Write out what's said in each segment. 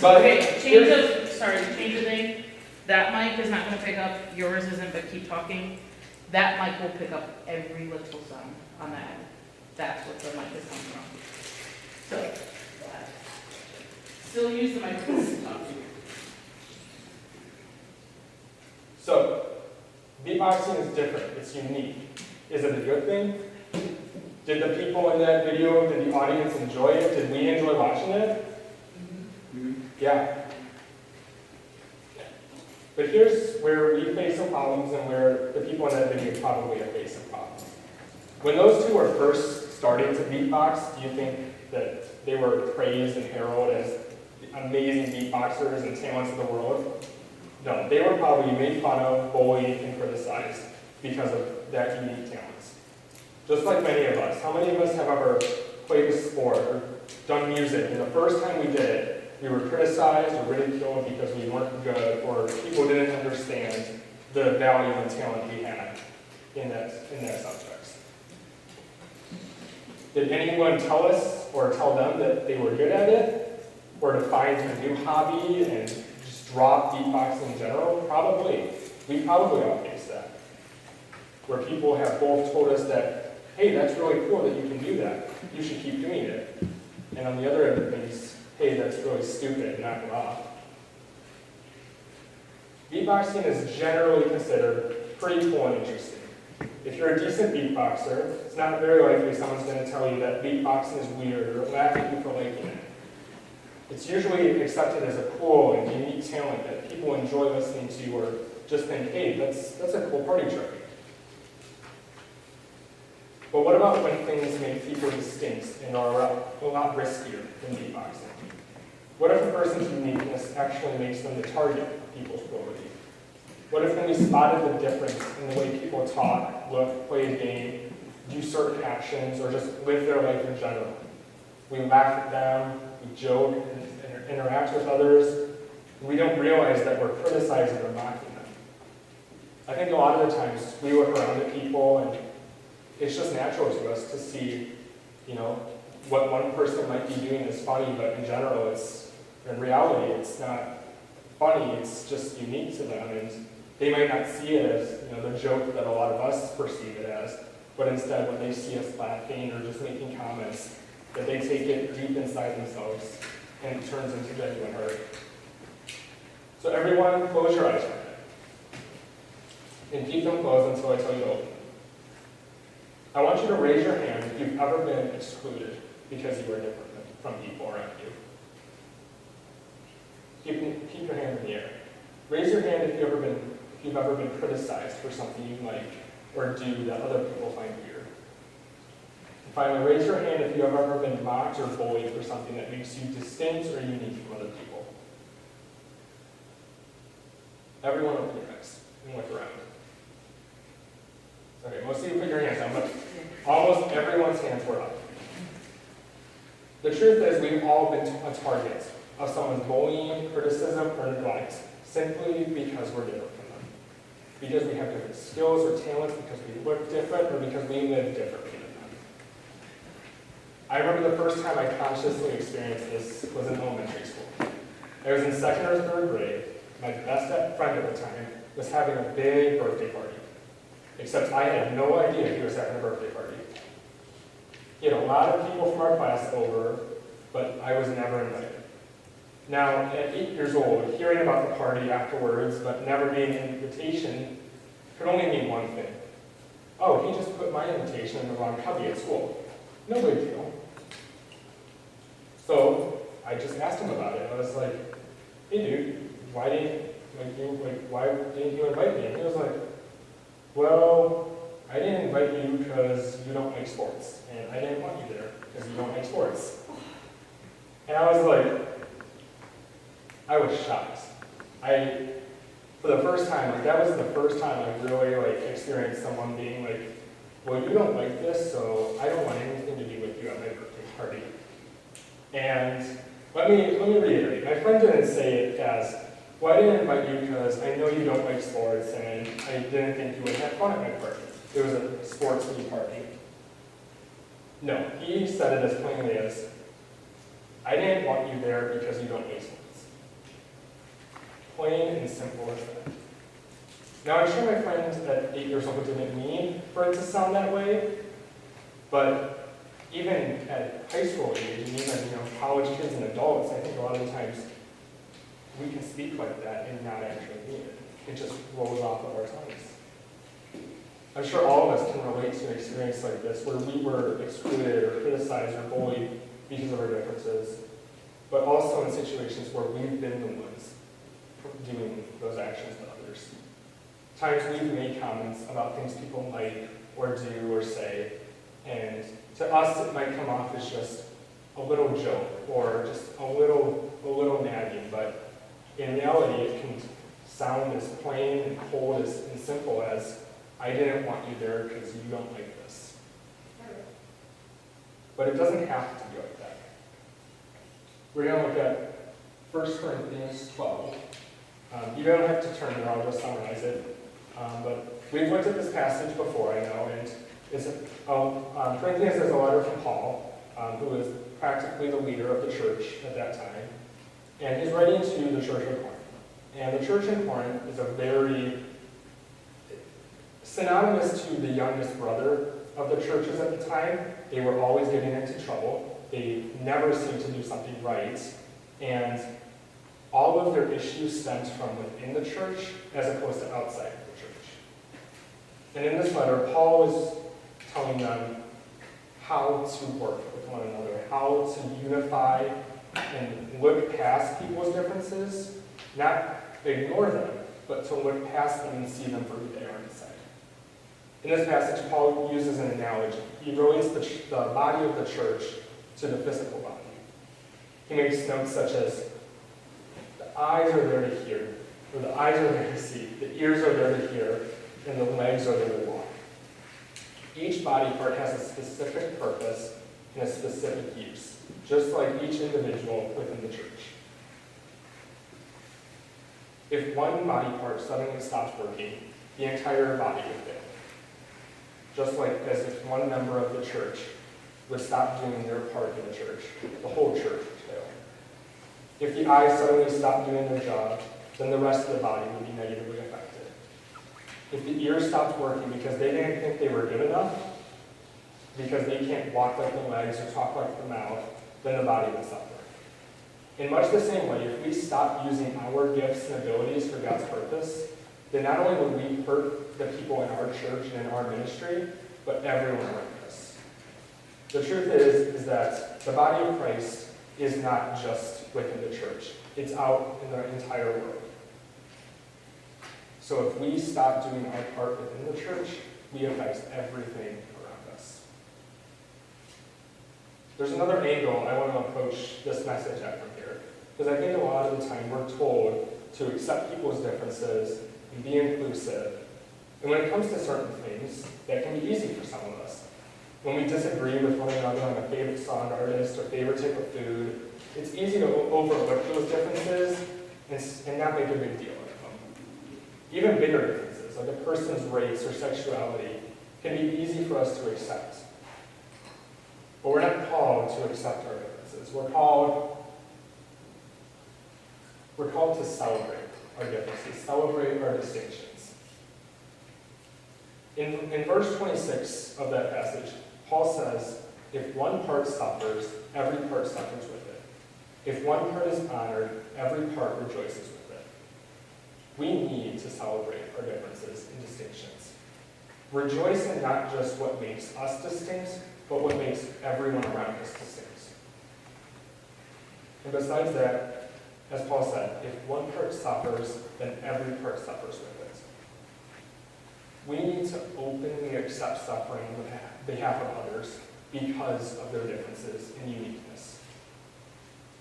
But Okay, change of thing. That mic is not gonna pick up, yours isn't, but keep talking. That mic will pick up every little sound on that end. That's what the mic is coming from. So, still use the microphone to talk to you. So, beatboxing is different, it's unique. Is it a good thing? Did the people in that video, did the audience enjoy it? Did we enjoy watching it? Yeah. But here's where we face some problems and where the people in that video probably have faced some problems. When those two were first starting to beatbox, do you think that they were praised and heralded as amazing beatboxers and talents of the world? No, they were probably made fun of, bullied, and criticized because of that unique talents. Just like many of us. How many of us have ever played a sport or done music, and the first time we did it, we were criticized or ridiculed because we weren't good, or people didn't understand the value and talent we had in that subject? Did anyone tell us or tell them that they were good at it? Or to find a new hobby and just drop beatboxing in general? Probably. We probably all face that. Where people have both told us that, hey, that's really cool that you can do that. You should keep doing it. And on the other end of things, hey, that's really stupid, knock it off. Beatboxing is generally considered pretty cool and interesting. If you're a decent beatboxer, it's not very likely someone's going to tell you that beatboxing is weird or laugh at you for liking it. It's usually accepted as a cool and unique talent that people enjoy listening to or just think, hey, that's a cool party trick. But what about when things make people distinct and are a lot riskier than beatboxing? What if a person's uniqueness actually makes them the target of people's cruelty? What if when we spotted the difference in the way people talk, look, play a game, do certain actions, or just live their life in general? We laugh at them, we joke and interact with others, and we don't realize that we're criticizing or mocking them. I think a lot of the times we look around at people and it's just natural to us to see, what one person might be doing is funny, but in general, in reality, it's not funny, it's just unique to them, and they might not see it as, the joke that a lot of us perceive it as, but instead when they see us laughing or just making comments, that they take it deep inside themselves, and it turns into genuine hurt. So everyone, close your eyes for a minute. And keep them closed until I tell you to open them. I want you to raise your hand if you've ever been excluded because you were different from people around you. Keep your hand in the air. Raise your hand if you've ever been criticized for something you like or do that other people find weird. And finally, raise your hand if you've ever been mocked or bullied for something that makes you distinct or unique from other people. Everyone open your eyes and look around. Okay, most of you put your hands down, but almost everyone's hands were up. The truth is we've all been a target of someone's bullying, criticism, or neglect simply because we're different from them. Because we have different skills or talents, because we look different, or because we live differently than them. I remember the first time I consciously experienced this was in elementary school. I was in 2nd or 3rd grade. My best friend at the time was having a big birthday party. Except I had no idea he was having a birthday party. He had a lot of people from our class over, but I was never invited. Now, at 8 years old, hearing about the party afterwards, but never getting an invitation, could only mean one thing. Oh, he just put my invitation in the wrong cubby at school. No big deal. So, I just asked him about it. I was like, hey dude, why didn't you invite me? And he was like, well, I didn't invite you because you don't like sports, and I didn't want you there because you don't like sports. And I was like, I was shocked. For the first time, that was the first time I really experienced someone being like, well, you don't like this, so I don't want anything to do with you at my birthday party. And let me reiterate, my friend didn't say it as, well, I didn't invite you because I know you don't like sports and I didn't think you would have fun at my party. It was a sports-themed party. No, he said it as plainly as, I didn't want you there because you don't like sports. Plain and simple as that. Now, I'm sure my friend at 8 years old didn't mean for it to sound that way, but even at high school age, and even college kids and adults, I think a lot of the times we can speak like that and not actually mean it. It just rolls off of our tongues. I'm sure all of us can relate to an experience like this, where we were excluded or criticized or bullied because of our differences, but also in situations where we've been the ones doing those actions to others. Times we've made comments about things people like or do or say, and to us it might come off as just a little joke or just a little nagging, but in reality it can sound as plain and cold and simple as, I didn't want you there because you don't like this. But it doesn't have to be like that. We're going to look at 1 Corinthians 12. You don't have to turn there, I'll just summarize it. But we've looked at this passage before, I know, and it's Corinthians is a letter from Paul, who is practically the leader of the church at that time. And he's writing to the church of Corinth. And the church in Corinth is a very synonymous to the youngest brother of the churches at the time. They were always getting into trouble. They never seemed to do something right. And all of their issues stemmed from within the church as opposed to outside of the church. And in this letter, Paul is telling them how to work with one another, how to unify and look past people's differences, not ignore them, but to look past them and see them for who they are inside. In this passage, Paul uses an analogy. He relates the body of the church to the physical body. He makes notes such as, the eyes are there to hear, or the eyes are there to see, the ears are there to hear, and the legs are there to walk. Each body part has a specific purpose and a specific use, just like each individual within the church. If one body part suddenly stops working, the entire body would fail. Just like as if one member of the church would stop doing their part in the church, the whole church would fail. If the eyes suddenly stopped doing their job, then the rest of the body would be negatively affected. If the ears stopped working because they didn't think they were good enough, because they can't walk like the legs or talk like the mouth, then the body would suffer. In much the same way, if we stop using our gifts and abilities for God's purpose, then not only will we hurt the people in our church and in our ministry, but everyone around us. The truth is that the body of Christ is not just within the church. It's out in the entire world. So if we stop doing our part within the church, we affect everything around us. There's another angle I want to approach this message at from here, because I think a lot of the time we're told to accept people's differences and be inclusive. And when it comes to certain things, that can be easy for some of us. When we disagree with one another on a favorite song artist or favorite type of food, it's easy to overlook those differences and not make a big deal of them. Even bigger differences, like a person's race or sexuality, can be easy for us to accept. But we're not called to accept our differences. We're called to celebrate our differences, celebrate our distinctions. In verse 26 of that passage, Paul says, if one part suffers, every part suffers with it. If one part is honored, every part rejoices with it. We need to celebrate our differences and distinctions. Rejoice in not just what makes us distinct, but what makes everyone around us distinct. And besides that, as Paul said, if one part suffers, then every part suffers with it. We need to openly accept suffering on behalf of others because of their differences and uniqueness.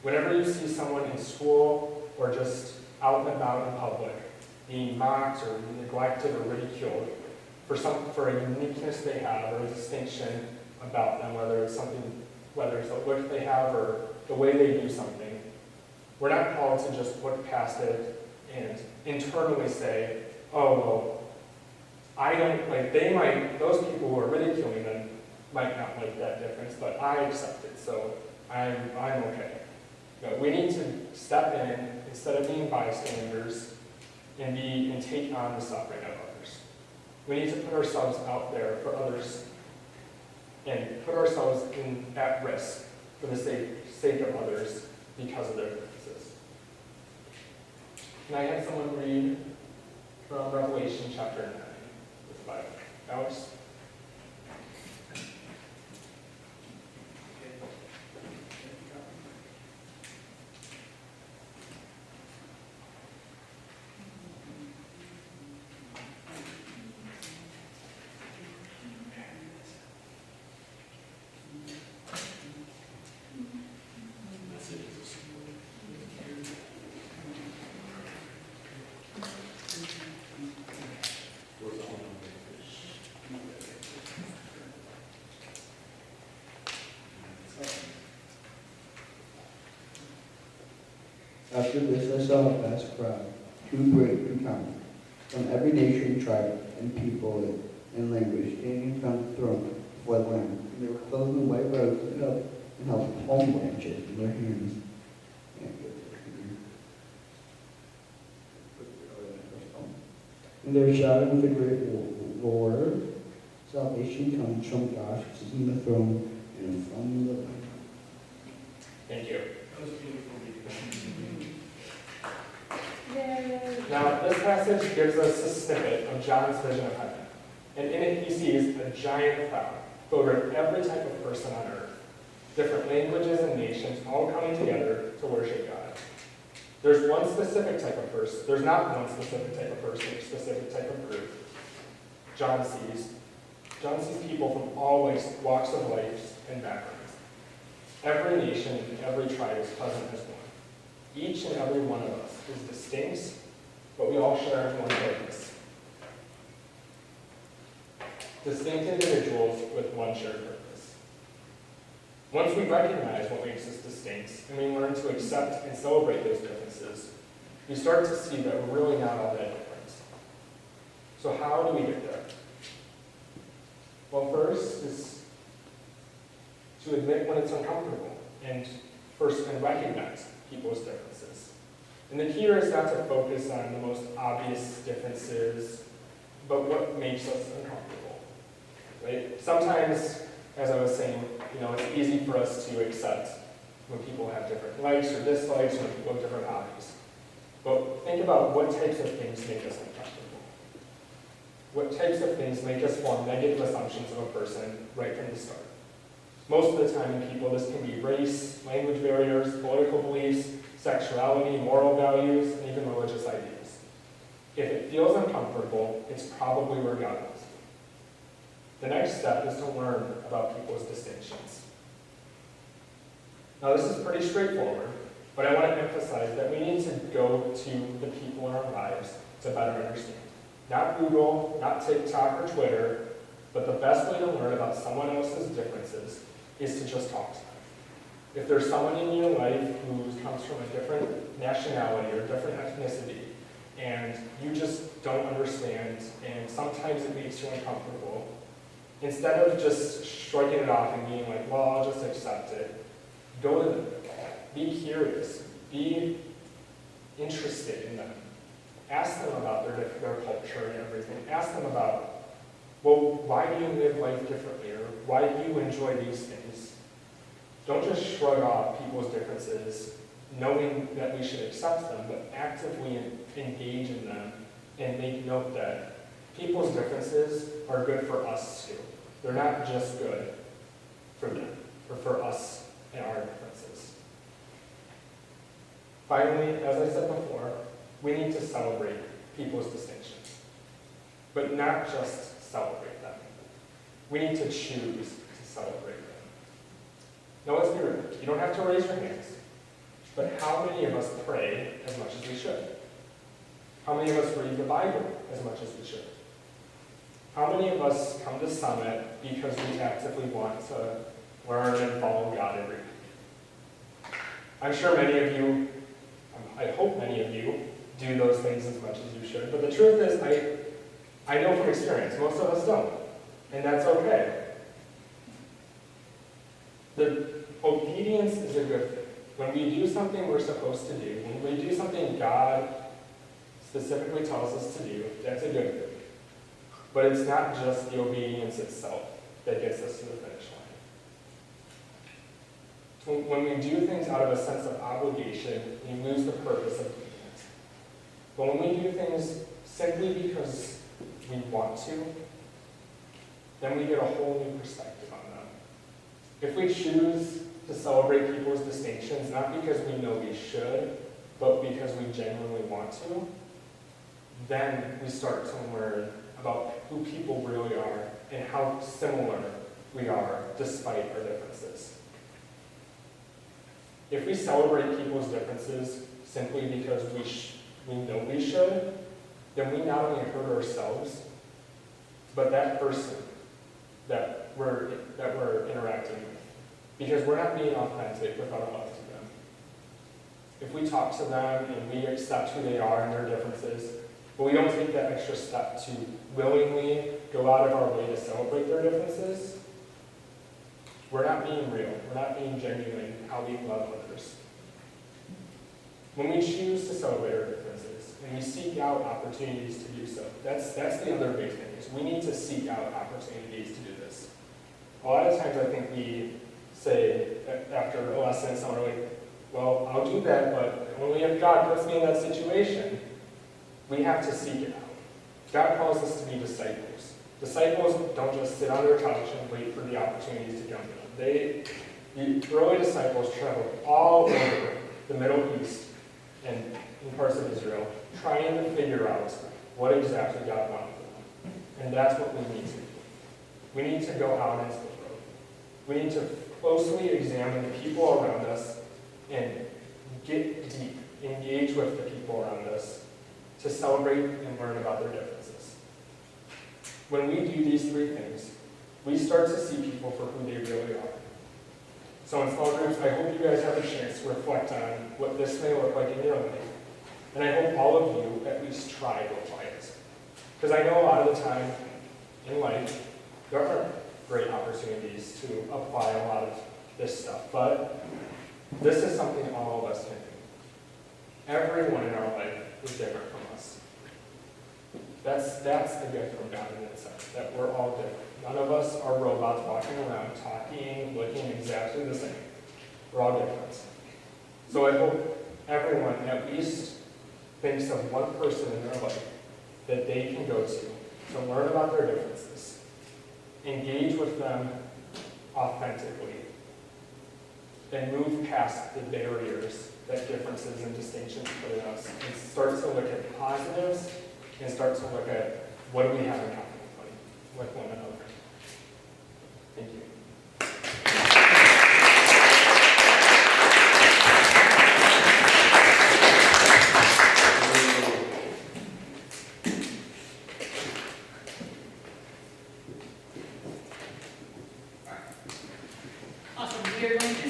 Whenever you see someone in school or just out and about in public being mocked or neglected or ridiculed for a uniqueness they have or a distinction about them, whether it's a look they have or the way they do something, we're not called to just look past it and internally say, oh, well, I don't, like, those people who are ridiculing them might not like that difference, but I accept it, so I'm okay. No, we need to step in instead of being bystanders and take on the suffering of others. We need to put ourselves out there for others and put ourselves at risk for the sake of others because of their differences. Can I have someone read from Revelation chapter 9 with the Bible? Alex? After this I saw a vast crowd, too great to count, from every nation, tribe, and people and language, standing around the throne before the Lamb. And they were clothed in white robes, and held palm branches in their hands. And they were shouting with a great roar, salvation comes from God, sitting on the throne, and from the Lamb. Thank you. That was beautiful. Now, this passage gives us a snippet of John's vision of heaven. And in it, he sees a giant crowd filled with every type of person on earth, different languages and nations, all coming together to worship God. There's one specific type of person. There's not one specific type of person, or specific type of group. John sees people from all walks of life and backgrounds. Every nation and every tribe is present as one. Each and every one of us is distinct, but we all share one purpose. Distinct individuals with one shared purpose. Once we recognize what makes us distinct, and we learn to accept and celebrate those differences, we start to see that we're really not all that different. So how do we get there? Well, first is to admit when it's uncomfortable, and recognize people's differences. And the key here is not to focus on the most obvious differences, but what makes us uncomfortable, right? Sometimes, as I was saying, it's easy for us to accept when people have different likes or dislikes, or when people have different hobbies. But think about what types of things make us uncomfortable. What types of things make us form negative assumptions of a person right from the start? Most of the time in people, this can be race, language barriers, political beliefs, sexuality, moral values, and even religious ideas. If it feels uncomfortable, it's probably where God wants you. The next step is to learn about people's distinctions. Now, this is pretty straightforward, but I want to emphasize that we need to go to the people in our lives to better understand. Not Google, not TikTok or Twitter, but the best way to learn about someone else's differences is to just talk to them. If there's someone in your life who comes from a different nationality or different ethnicity, and you just don't understand, and sometimes it makes you uncomfortable, instead of just shrugging it off and being like, well, I'll just accept it, go to them. Be curious. Be interested in them. Ask them about their culture and everything. Ask them about, well, why do you live life differently? Or why do you enjoy these things? Don't just shrug off people's differences, knowing that we should accept them, but actively engage in them and make note that people's differences are good for us too. They're not just good for them, or for us and our differences. Finally, as I said before, we need to celebrate people's distinctions, but not just celebrate them. We need to choose to celebrate them. Now let's be real. You don't have to raise your hands, but how many of us pray as much as we should? How many of us read the Bible as much as we should? How many of us come to Summit because we actively want to learn and follow God every week? I'm sure many of you, I hope many of you, do those things as much as you should, but the truth is, I know from experience, most of us don't, and that's okay. The obedience is a good thing. When we do something we're supposed to do, when we do something God specifically tells us to do, that's a good thing. But it's not just the obedience itself that gets us to the finish line. When we do things out of a sense of obligation, we lose the purpose of doing it. But when we do things simply because we want to, then we get a whole new perspective on them. If we choose to celebrate people's distinctions, not because we know we should, but because we genuinely want to, then we start to learn about who people really are and how similar we are despite our differences. If we celebrate people's differences simply because we know we should, then we not only hurt ourselves, but that person that we're interacting with. Because we're not being authentic with our love to them. If we talk to them and we accept who they are and their differences, but we don't take that extra step to willingly go out of our way to celebrate their differences, we're not being real. We're not being genuine in how we love others. When we choose to celebrate our differences and we seek out opportunities to do so, that's the other big thing, is we need to seek out opportunities to do this. A lot of times I think we say after a lesson, someone like, well, I'll do that, but only if God puts me in that situation. We have to seek it out. God calls us to be disciples. Disciples don't just sit on their couch and wait for the opportunities to jump in. The early disciples traveled all over the Middle East and in parts of Israel, trying to figure out what exactly God wanted for them. And that's what we need to do. We need to go out into the road. We need to closely examine the people around us and get deep, engage with the people around us to celebrate and learn about their differences. When we do these three things, we start to see people for who they really are. So in small groups, I hope you guys have a chance to reflect on what this may look like in your life. And I hope all of you at least try to apply it. Because I know a lot of the time in life, there aren't great opportunities to apply a lot of this stuff. But this is something all of us can do. Everyone in our life is different from us. That's a gift from God in itself, that we're all different. None of us are robots walking around, talking, looking exactly the same. We're all different. So I hope everyone at least thinks of one person in their life that they can go to learn about their differences, engage with them authentically, and move past the barriers that differences and distinctions put in us, and start to look at positives and start to look at what do we have in common with one another. Thank you. Awesome. We are going to